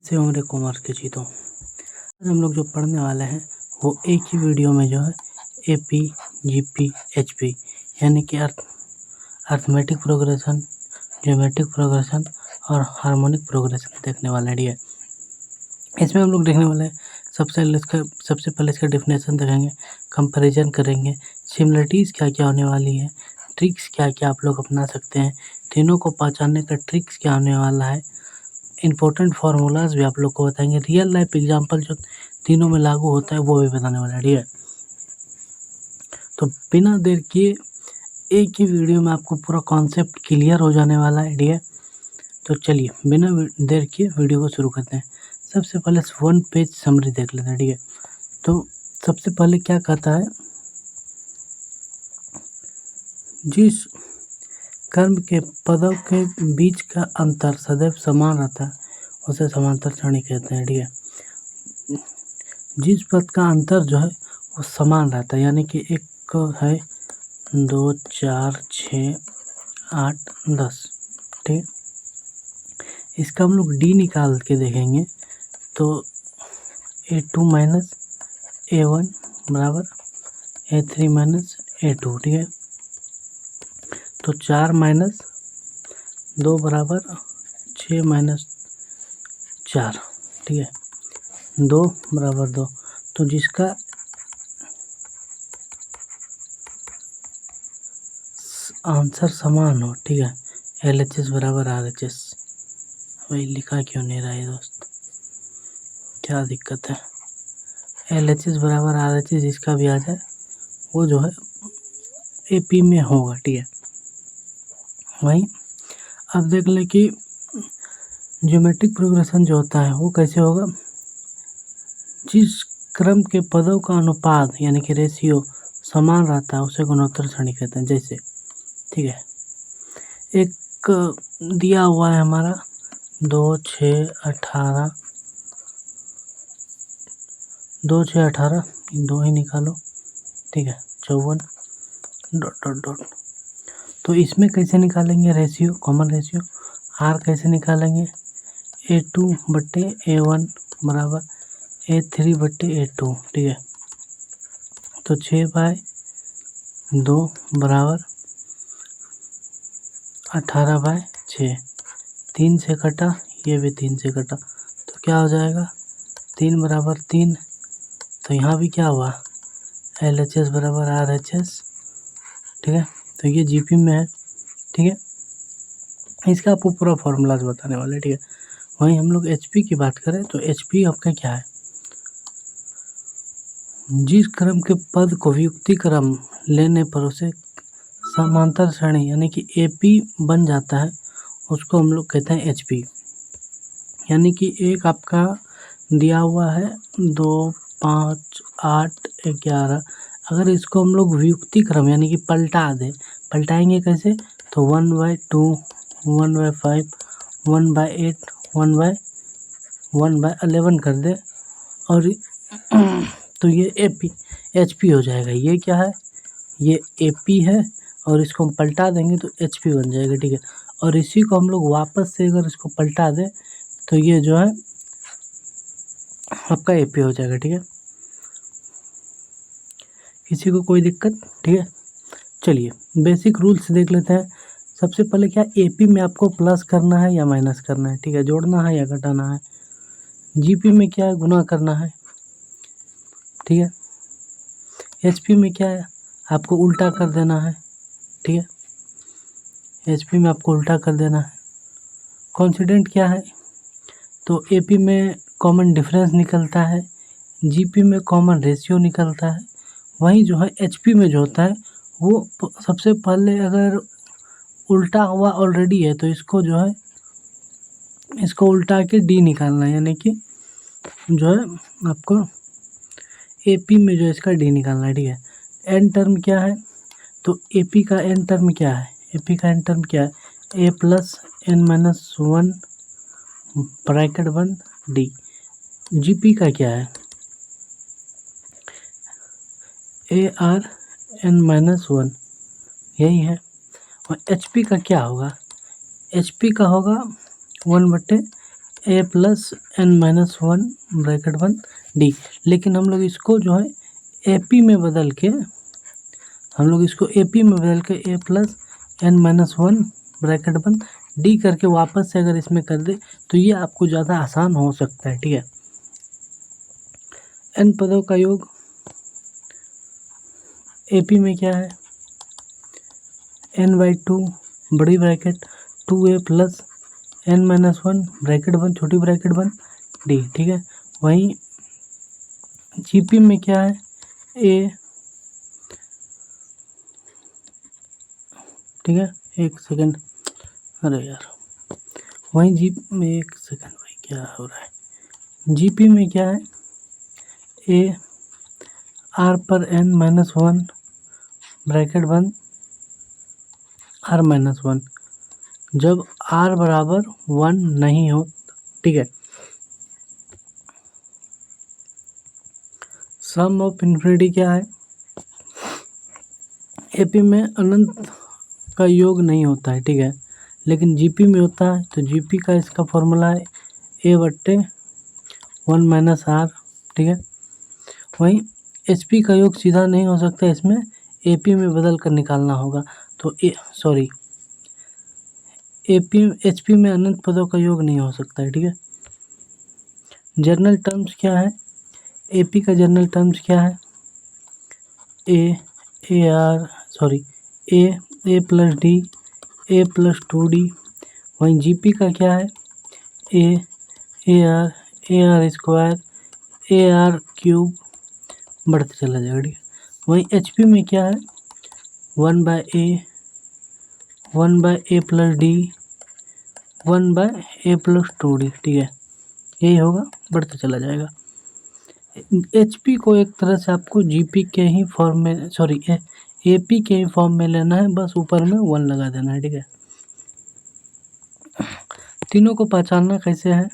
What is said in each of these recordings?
से उम्र कुमार के जीतों। आज हम लोग जो पढ़ने वाले हैं वो एक ही वीडियो में जो है AP, GP, HP यानी कि अर्थमेटिक प्रोग्रेशन, ज्योमेट्रिक प्रोग्रेशन और हार्मोनिक प्रोग्रेशन देखने वाले हैं। इसमें हम लोग देखने वाले हैं सबसे पहले इसका डेफिनेशन देखेंगे, कंपैरिजन करेंगे, सिमिलरिटीज़ क्या क्या होने वाली है, ट्रिक्स क्या क्या आप लोग अपना सकते हैं, तीनों को पहचानने का ट्रिक्स क्या होने वाला है, इम्पोर्टेंट फार्मूलाज भी आप लोग को बताएंगे, रियल लाइफ एग्जांपल जो तीनों में लागू होता है वो भी बताने वाला है। ठीक है, तो बिना देर किए एक ही वीडियो में आपको पूरा कॉन्सेप्ट क्लियर हो जाने वाला है। ठीक है, तो चलिए बिना देर किए वीडियो को शुरू करते हैं। सबसे पहले 1 पेज समरी देख लेते हैं। ठीक है, तो सबसे पहले क्या कहता है, जिस कर्म के पदों के बीच का अंतर सदैव समान रहता है उसे समांतर श्रेणी कहते हैं। ठीक है, जिस पद का अंतर जो है वो समान रहता है, यानी कि एक है 2, 4, 6, 8, 10। ठीक है, इसका हम लोग D निकाल के देखेंगे तो A2 माइनस A1 बराबर A3 माइनस A2। ठीक है, तो 4 माइनस 2 बराबर 6 माइनस 4। ठीक है, 2 बराबर 2, तो जिसका आंसर समान हो। ठीक है, LHS बराबर RHS। वही लिखा क्यों नहीं रहा है दोस्त, क्या दिक्कत है। LHS बराबर RHS जिसका भी आ जाए वो जो है AP में होगा। ठीक है, वहीं अब देख लें कि ज्योमेट्रिक प्रोग्रेशन जो होता है वो कैसे होगा, जिस क्रम के पदों का अनुपात यानी कि रेशियो समान रहता है उसे गुणोत्तर श्रेणी कहते हैं। जैसे ठीक है, एक दिया हुआ है हमारा 2, 6, 18, 2, 6, 18, 2 ही निकालो। ठीक है, 54 डॉट डॉट डॉट। तो इसमें कैसे निकालेंगे रेशियो, कॉमन रेशियो R कैसे निकालेंगे, A2 बट्टे A1 बराबर A3 बट्टे A2। ठीक है, तो 6/2 बराबर 18/6। 3 से कटा, ये भी 3 से कटा, तो क्या हो जाएगा 3 बराबर 3। तो यहाँ भी क्या हुआ, LHS बराबर RHS। ठीक है, तो ये GP में है। ठीक है, इसका आपको पूरा फॉर्मूलाज बताने वाले। ठीक है, वहीं हम लोग HP की बात करें तो HP आपका क्या है, जिस क्रम के पद को व्युक्ति क्रम लेने पर उसे समांतर श्रेणी यानी कि AP बन जाता है उसको हम लोग कहते हैं HP। यानी कि एक आपका दिया हुआ है 2, 5, 8, 11, अगर इसको हम लोग व्युक्ति क्रम यानी कि पलटाएंगे कैसे, तो 1/2, 1/5, 1/8, 1/11 कर दे और तो ये HP हो जाएगा। ये क्या है, ये AP है और इसको हम पलटा देंगे तो HP बन जाएगा। ठीक है, और इसी को हम लोग वापस से अगर इसको पलटा दें तो ये जो है आपका AP हो जाएगा। ठीक है, किसी को कोई दिक्कत। ठीक है, चलिए बेसिक रूल्स देख लेते हैं। सबसे पहले क्या, AP में आपको प्लस करना है या माइनस करना है। ठीक है, जोड़ना है या घटाना है। GP में क्या है, गुना करना है। ठीक है, HP में क्या है, आपको उल्टा कर देना है। ठीक है, HP में आपको उल्टा कर देना है। कॉन्स्टेंट क्या है, तो AP में कॉमन डिफरेंस निकलता है, GP में कॉमन रेशियो निकलता है। वहीं जो है HP में जो होता है वो सबसे पहले अगर उल्टा हुआ ऑलरेडी है तो इसको जो है इसको उल्टा के D निकालना है, यानी कि जो है आपको AP में जो है इसका D निकालना है। ठीक है, एन टर्म क्या है, तो AP का एन टर्म क्या है, AP का एन टर्म क्या है, A प्लस N-1 ब्रैकेट बंद D। GP का क्या है, AR N-1, यही है। और HP का क्या होगा, HP का होगा 1/2 A plus N minus one bracket बंद डी। लेकिन हम लोग इसको जो है एपी में बदल के A plus N minus one bracket बंद डी करके वापस से अगर इसमें कर दे तो ये आपको ज़्यादा आसान हो सकता है, ठीक है। एन पदों का योग एपी में क्या है, n/2 बड़ी bracket 2a plus n minus one bracket बंद छोटी ब्रैकेट बंद डी, ठीक है। वहीं जीपी में क्या है, ए, ठीक है, एक सेकंड, अरे यार, वहीं जी में एक सेकंड भाई क्या हो रहा है, जीपी में क्या है, ए आर पर n माइनस वन ब्रैकेट बंद आर माइनस वन जब r बराबर 1 नहीं हो, ठीक है। सम ऑफ इन्फिनिटी क्या है, एपी में अनंत का योग नहीं होता है, ठीक है, लेकिन जीपी में होता है। तो जीपी का इसका फॉर्मूला है a/1 माइनस आर, ठीक है। वहीं एचपी का योग सीधा नहीं हो सकता, इसमें एपी में बदल कर निकालना होगा। तो एचपी में अनंत पदों का योग नहीं हो सकता है, ठीक है। जर्नल टर्म्स क्या है, एपी का जर्नल टर्म्स क्या है, A plus D A plus 2d। वहीं जीपी का क्या है, A R square A R cube बढ़ते चला जाएगा, ठीक है। वहीं एचपी में क्या है, 1/a plus D 1/a plus 2d, ठीक है, यही होगा, बढ़ते चला जाएगा। एचपी को एक तरह से आपको जीपी के ही फॉर्म में एपी के ही फॉर्म में लेना है, बस ऊपर में 1 लगा देना है, ठीक है। तीनों को पहचानना कैसे है,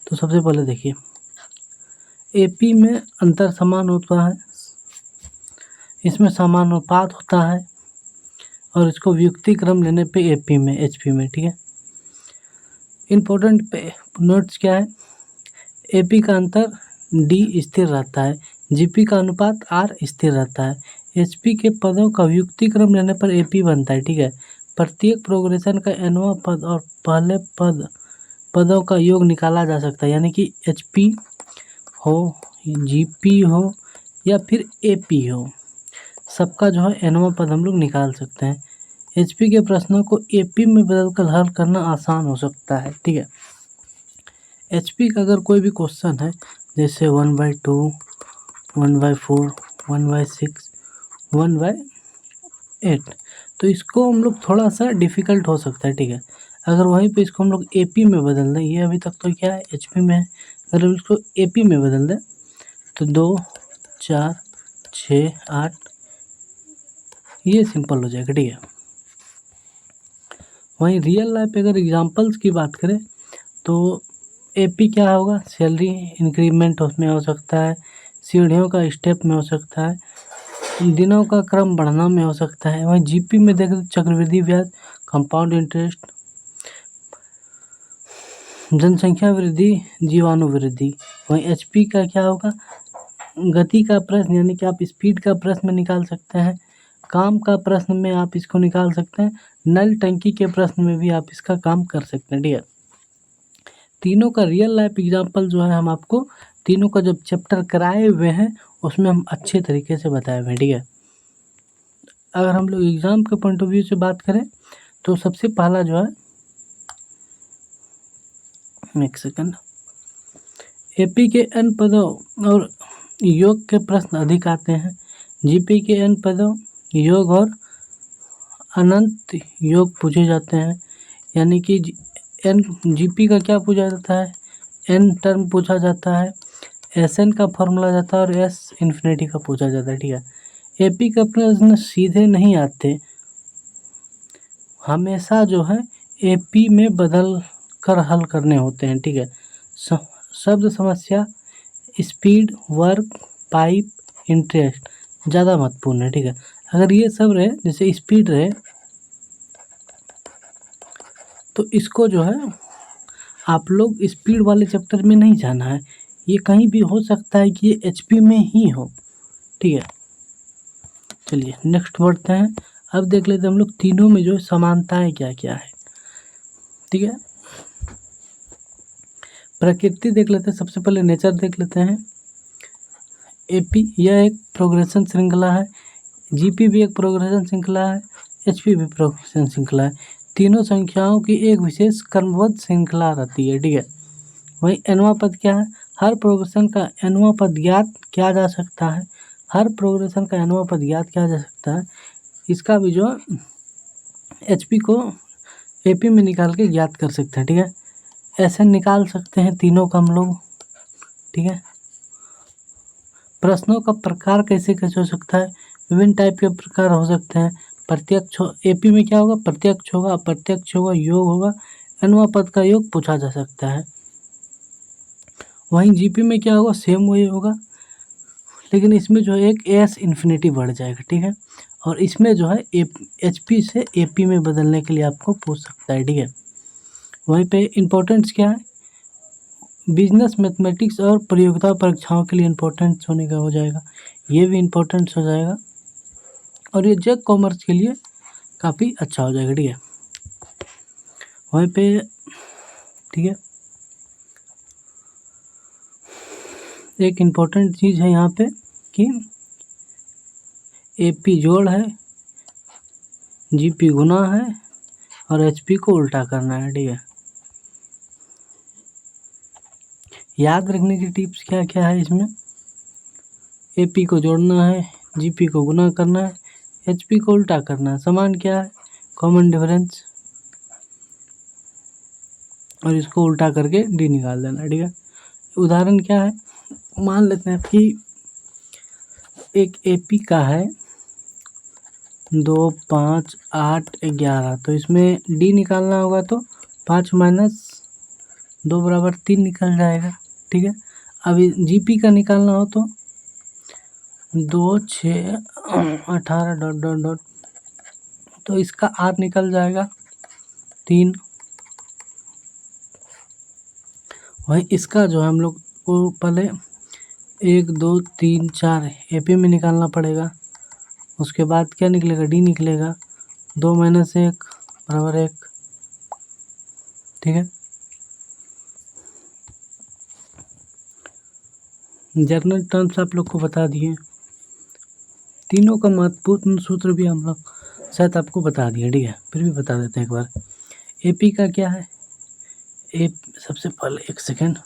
तो सबसे पहले देखिए, एपी में अंतर समान होता है, इसमें समानुपात होता है, और इसको व्युक्ति क्रम लेने पे एपी में एचपी में, ठीक है। इम्पोर्टेंट नोट्स क्या है, एपी का अंतर डी स्थिर रहता है, जीपी का अनुपात आर स्थिर रहता है, एचपी के पदों का व्युक्ति क्रम लेने पर एपी बनता है, ठीक है। प्रत्येक प्रोग्रेशन का nवां पद और पहले पदों का योग निकाला जा सकता है, यानी कि एचपी हो, जीपी हो या फिर एपी हो, सबका जो है nवां पद हम लोग निकाल सकते हैं। एचपी के प्रश्नों को एपी में बदलकर हल करना आसान हो सकता है, ठीक है। एचपी का अगर कोई भी क्वेश्चन है, जैसे 1/2 1/4 1/6 1/8, तो इसको हम लोग थोड़ा सा डिफ़िकल्ट हो सकता है, ठीक है। अगर वहीं पे इसको हम लोग एपी में बदल दें, ये अभी तक तो क्या है एचपी में है, अगर हम इसको एपी में बदल दें तो 2 4 6 8 ये सिंपल हो जाएगा, ठीक है। वहीं रियल लाइफ अगर एग्जांपल्स की बात करें तो एपी क्या होगा, सैलरी इंक्रीमेंट उसमें हो सकता है, सीढ़ियों का स्टेप में हो सकता है, दिनों का क्रम बढ़ना में हो सकता है। वहीं जीपी में देखें तो चक्रवृद्धि ब्याज, कंपाउंड इंटरेस्ट, जनसंख्या वृद्धि, जीवाणु वृद्धि। वहीं एचपी का क्या होगा, गति का प्रश्न, यानी कि आप स्पीड का प्रश्न निकाल सकते हैं, काम का प्रश्न में आप इसको निकाल सकते हैं, नल टंकी के प्रश्न में भी आप इसका काम कर सकते हैं, ठीक है। तीनों का रियल लाइफ एग्जांपल जो है हम आपको तीनों का जब चैप्टर कराए हुए हैं उसमें हम अच्छे तरीके से बताए हुए हैं, ठीक है। अगर हम लोग एग्ज़ाम के पॉइंट ऑफ व्यू से बात करें तो सबसे पहला जो है, एक सेकंड, एपी के n पदों और योग के प्रश्न अधिक आते हैं, जीपी के n पदों योग और अनंत योग पूछे जाते हैं, यानी कि जीपी का क्या पूछा जाता है, n टर्म पूछा जाता है, एसएन का फॉर्मूला जाता है और एस इन्फिनिटी का पूछा जाता है, ठीक है। एपी का प्रश्न सीधे नहीं आते, हमेशा जो है एपी में बदल कर हल करने होते हैं, ठीक है। शब्द समस्या, स्पीड, वर्क, पाइप, इंटरेस्ट ज़्यादा महत्वपूर्ण है, ठीक है। अगर ये सब रहे, जैसे स्पीड रहे, तो इसको जो है आप लोग स्पीड वाले चैप्टर में नहीं जाना है, ये कहीं भी हो सकता है कि ये एचपी में ही हो, ठीक है। चलिए नेक्स्ट बढ़ते हैं। अब देख लेते हैं हम लोग तीनों में जो समानताएं क्या क्या है, ठीक है। प्रकृति देख लेते हैं, सबसे पहले नेचर देख लेते हैं। एपी यह एक प्रोग्रेशन श्रृंखला है, जीपी भी एक प्रोग्रेशन श्रृंखला है, एचपी भी प्रोग्रेशन श्रृंखला है। तीनों संख्याओं की एक विशेष क्रमबद्ध श्रृंखला रहती है, ठीक है। वहीं nवां पद क्या है, हर प्रोग्रेशन का nवां पद ज्ञात किया जा सकता है, हर प्रोग्रेशन का nवां पद ज्ञात किया जा सकता है। इसका भी जो एचपी को एपी में निकाल के ज्ञात कर सकते हैं, ठीक है। ऐसे निकाल सकते हैं तीनों का हम लोग, ठीक है। प्रश्नों का प्रकार कैसे कैसे हो सकता है, विभिन्न टाइप के प्रकार हो सकते हैं। प्रत्यक्ष एपी में क्या होगा, प्रत्यक्ष होगा, अप्रत्यक्ष होगा, योग होगा, nवां पद का योग पूछा जा सकता है। वहीं जीपी में क्या होगा, सेम वही होगा, लेकिन इसमें जो है एक एस इन्फिनिटी बढ़ जाएगा, ठीक है। और इसमें जो है एचपी से एपी में बदलने के लिए आपको पूछ सकता है, ठीक है। वहीं पे इम्पोर्टेंस क्या है, बिजनेस मैथमेटिक्स और प्रयोगिता परीक्षाओं के लिए इम्पोर्टेंस होने का हो जाएगा, ये भी इम्पोर्टेंस हो जाएगा। और ये जेक कॉमर्स के लिए काफ़ी अच्छा हो जाएगा, ठीक है। वहीं पे ठीक है, एक इम्पोर्टेंट चीज़ है यहाँ पे कि एपी जोड़ है, जीपी गुना है और एचपी को उल्टा करना है, ठीक है। याद रखने की टिप्स क्या क्या है इसमें, एपी को जोड़ना है, जीपी को गुना करना है, एचपी को उल्टा करना है। समान क्या है, कॉमन डिफरेंस, और इसको उल्टा करके डी निकाल देना है, ठीक है। उदाहरण क्या है, मान लेते हैं कि एक एपी का है 2, 5, 8, 11, तो इसमें डी निकालना होगा तो 5 माइनस 2 बराबर 3 निकल जाएगा, ठीक है। अभी जीपी का निकालना हो तो 2, 6, 18 डॉट डॉट डॉट, तो इसका आर निकल जाएगा 3। वहीं इसका जो है हम लोग को पहले 1, 2, 3, 4 एपी में निकालना पड़ेगा, उसके बाद क्या निकलेगा, डी निकलेगा। 2 माइनस 1 बराबर 1, ठीक है। जर्नल टर्म्स आप लोग को बता दिए, तीनों का महत्वपूर्ण सूत्र भी हम लोग शायद आपको बता दिए, ठीक है, फिर भी बता देते हैं एक बार। एपी का क्या है, सबसे पहले एक सेकेंड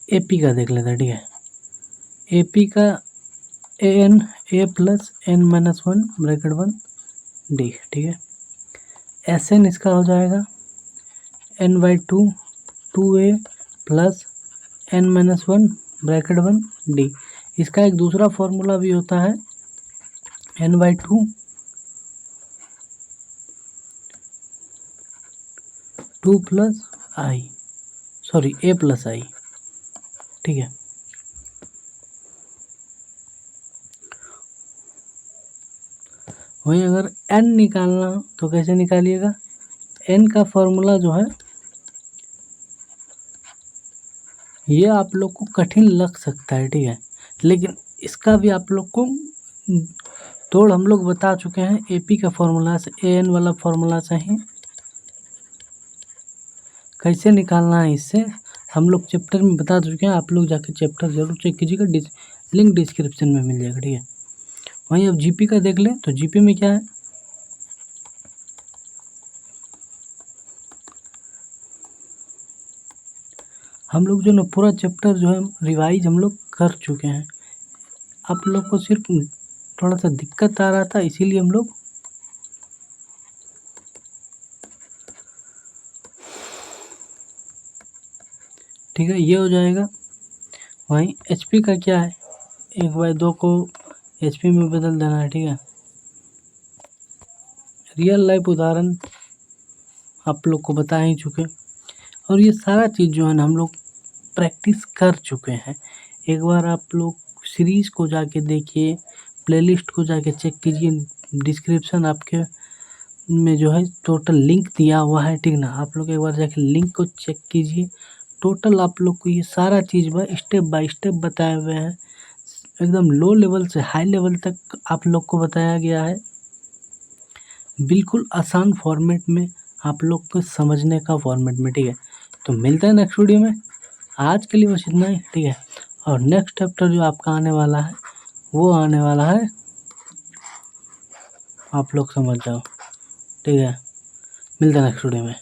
एपी का देख लेते हैं, ठीक है। एपी का N A plus N minus 1 bracket 1 D, ठीक है। एस एन इसका हो जाएगा n/2 2a plus n minus 1 bracket 1 D. इसका एक दूसरा फॉर्मूला भी होता है n/2 2 plus I, sorry a plus I, ठीक है। वहीं अगर n निकालना हो तो कैसे निकालिएगा, n का फॉर्मूला जो है ये आप लोग को कठिन लग सकता है, ठीक है, लेकिन इसका भी आप लोग को तोड़ हम लोग बता चुके हैं एपी का फॉर्मूला से, एन वाला फॉर्मूला से ही कैसे निकालना है, इससे हम लोग चैप्टर में बता चुके हैं। आप लोग जाके चैप्टर जरूर चेक कीजिएगा, लिंक डिस्क्रिप्शन में मिल जाएगा, ठीक है। वहीं अब जीपी का देख लें तो जीपी में क्या है, हम लोग जो ना पूरा चैप्टर जो है रिवाइज हम लोग कर चुके हैं, आप लोग को सिर्फ थोड़ा सा दिक्कत आ रहा था, इसीलिए हम लोग ठीक है, ये हो जाएगा। वहीं एचपी का क्या है, 1/2 को एचपी में बदल देना है, ठीक है। रियल लाइफ उदाहरण आप लोग को बता ही चुके, और ये सारा चीज़ जो है ना हम लोग प्रैक्टिस कर चुके हैं। एक बार आप लोग सीरीज़ को जाके देखिए, प्लेलिस्ट को जाके चेक कीजिए, डिस्क्रिप्शन आपके में जो है टोटल लिंक दिया हुआ है, ठीक ना। आप लोग एक बार जाके लिंक को चेक कीजिए। टोटल आप लोग को ये सारा चीज़ स्टेप बाय स्टेप बताए हुए हैं, एकदम लो लेवल से हाई लेवल तक आप लोग को बताया गया है, बिल्कुल आसान फॉर्मेट में, आप लोग को समझने का फॉर्मेट में, ठीक है। तो मिलते हैं नेक्स्ट वीडियो में। आज के लिए बस इतना ही, ठीक है। और नेक्स्ट चैप्टर जो आपका आने वाला है वो आने वाला है, आप लोग समझ जाओ, ठीक है। मिलते हैं नेक्स्ट वीडियो में।